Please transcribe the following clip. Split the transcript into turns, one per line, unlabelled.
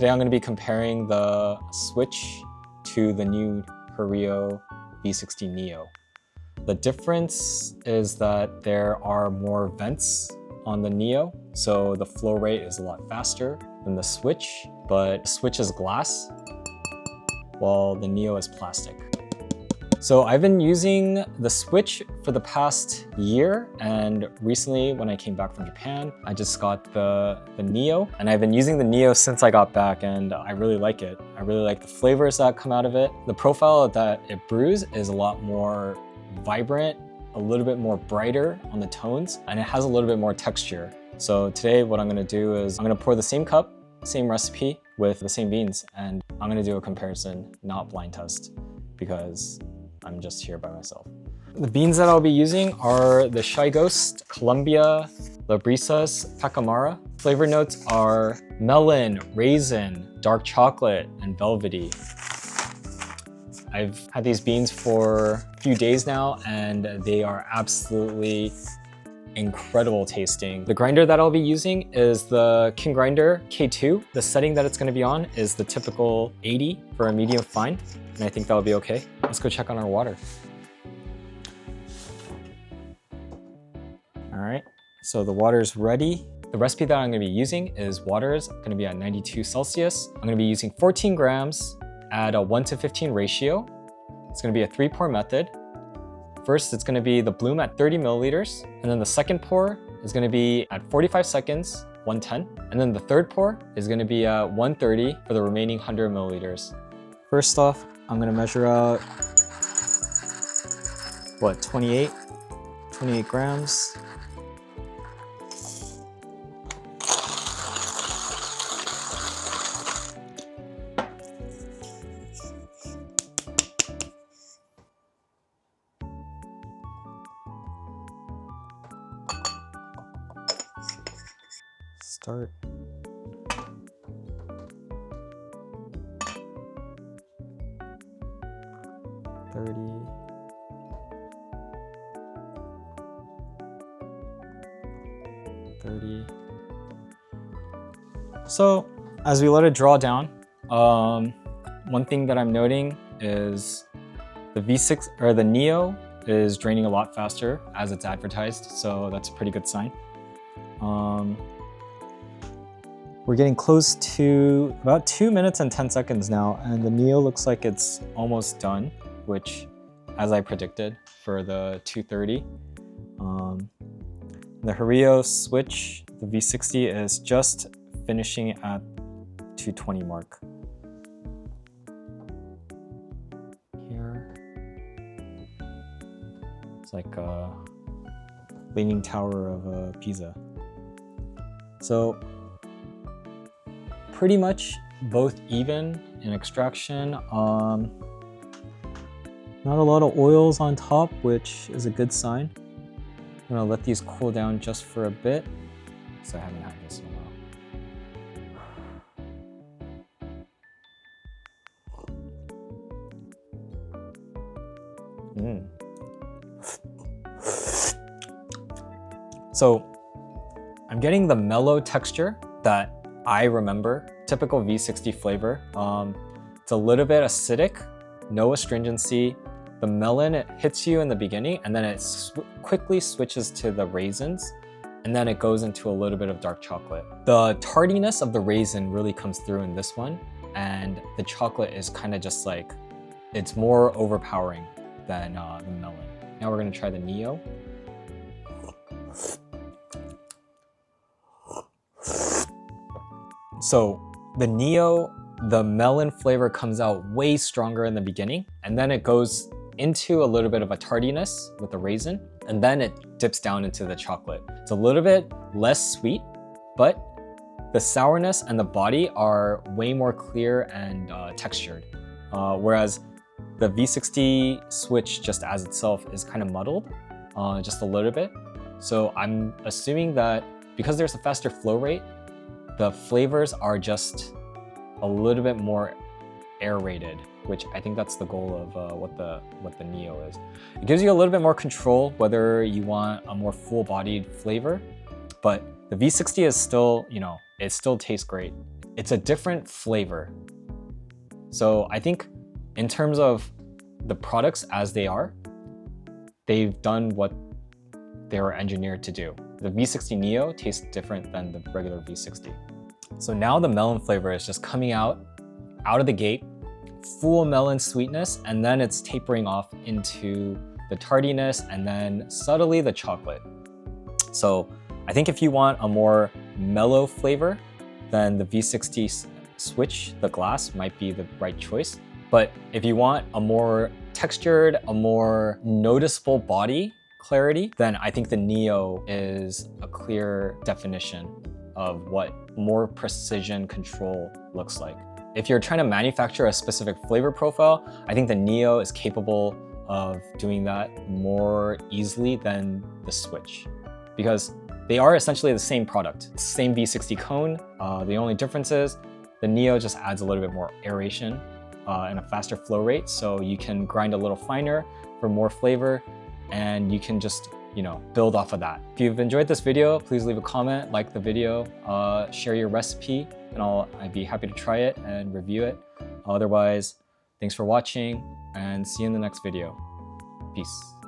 Today I'm going to be comparing the Switch to the new Hario V60 NEO. The difference is that there are more vents on the NEO, so the flow rate is a lot faster than the Switch, but the Switch is glass, while the NEO is plastic. So I've been using the Switch for the past year, and recently when I came back from Japan, I just got the NEO, and I've been using the NEO since I got back, and I really like it. I really like the flavors that come out of it. The profile that it brews is a lot more vibrant, a little bit more brighter on the tones, and it has a little bit more texture. So today what I'm gonna do is I'm gonna pour the same cup, same recipe with the same beans, and I'm gonna do a comparison, not blind test, because I'm just here by myself. The beans that I'll be using are the Shy Ghost, Columbia, Labrisas, Pacamara. Flavor notes are melon, raisin, dark chocolate, and velvety. I've had these beans for a few days now, and they are absolutely incredible tasting. The grinder that I'll be using is the Kingrinder K2. The setting that it's going to be on is the typical 80 for a medium fine, and I think that'll be okay. Let's go check on our water. All right, so the water's ready. The recipe that I'm going to be using is water is going to be at 92 Celsius. I'm going to be using 14 grams at a 1:15 ratio. It's going to be a 3-pour method. First, it's going to be the bloom at 30 milliliters, and then the second pour is going to be at 45 seconds, 110, and then the third pour is going to be at 130 for the remaining 100 milliliters. First off, I'm going to measure out, what, 28 grams. Start. $30. So as we let it draw down, one thing that I'm noting is the V6 or the NEO is draining a lot faster as it's advertised, so that's a pretty good sign. We're getting close to about 2 minutes and 10 seconds now, and the NEO looks like it's almost done, which, as I predicted for the 230. The Hario Switch, the V60, is just finishing at 220 mark. Here, it's like a Leaning Tower of Pisa. So pretty much both even in extraction. Not a lot of oils on top, which is a good sign. I'm gonna let these cool down just for a bit, because I haven't had this in a while. So I'm getting the mellow texture that I remember, typical V60 flavor. It's a little bit acidic, no astringency. The melon, it hits you in the beginning, and then it quickly switches to the raisins, and then it goes into a little bit of dark chocolate. The tardiness of the raisin really comes through in this one, and the chocolate is kind of just like, it's more overpowering than the melon. Now we're gonna try the NEO. So the NEO, the melon flavor comes out way stronger in the beginning, and then it goes into a little bit of a tardiness with the raisin, and then it dips down into the chocolate. It's a little bit less sweet, but the sourness and the body are way more clear and textured. Whereas the V60 Switch just as itself is kind of muddled, just a little bit. So I'm assuming that because there's a faster flow rate, the flavors are just a little bit more aerated, which I think that's the goal of what the NEO is. It gives you a little bit more control whether you want a more full-bodied flavor, but the V60 is still, it still tastes great. it's a different flavor. So I think in terms of the products as they are, they've done what they were engineered to do. The V60 NEO tastes different than the regular V60. So now the melon flavor is just coming out of the gate, full melon sweetness, and then it's tapering off into the tardiness and then subtly the chocolate. So I think if you want a more mellow flavor, then the V60 Switch, the glass, might be the right choice. But if you want a more textured, a more noticeable body clarity, then I think the NEO is a clear definition of what more precision control looks like. If you're trying to manufacture a specific flavor profile, I think the NEO is capable of doing that more easily than the Switch, because they are essentially the same product, same V60 cone. The only difference is the NEO just adds a little bit more aeration and a faster flow rate, so you can grind a little finer for more flavor, and you can just, build off of that. If you've enjoyed this video, please leave a comment, like the video, share your recipe, and I'd be happy to try it and review it. Otherwise, thanks for watching, and see you in the next video. Peace.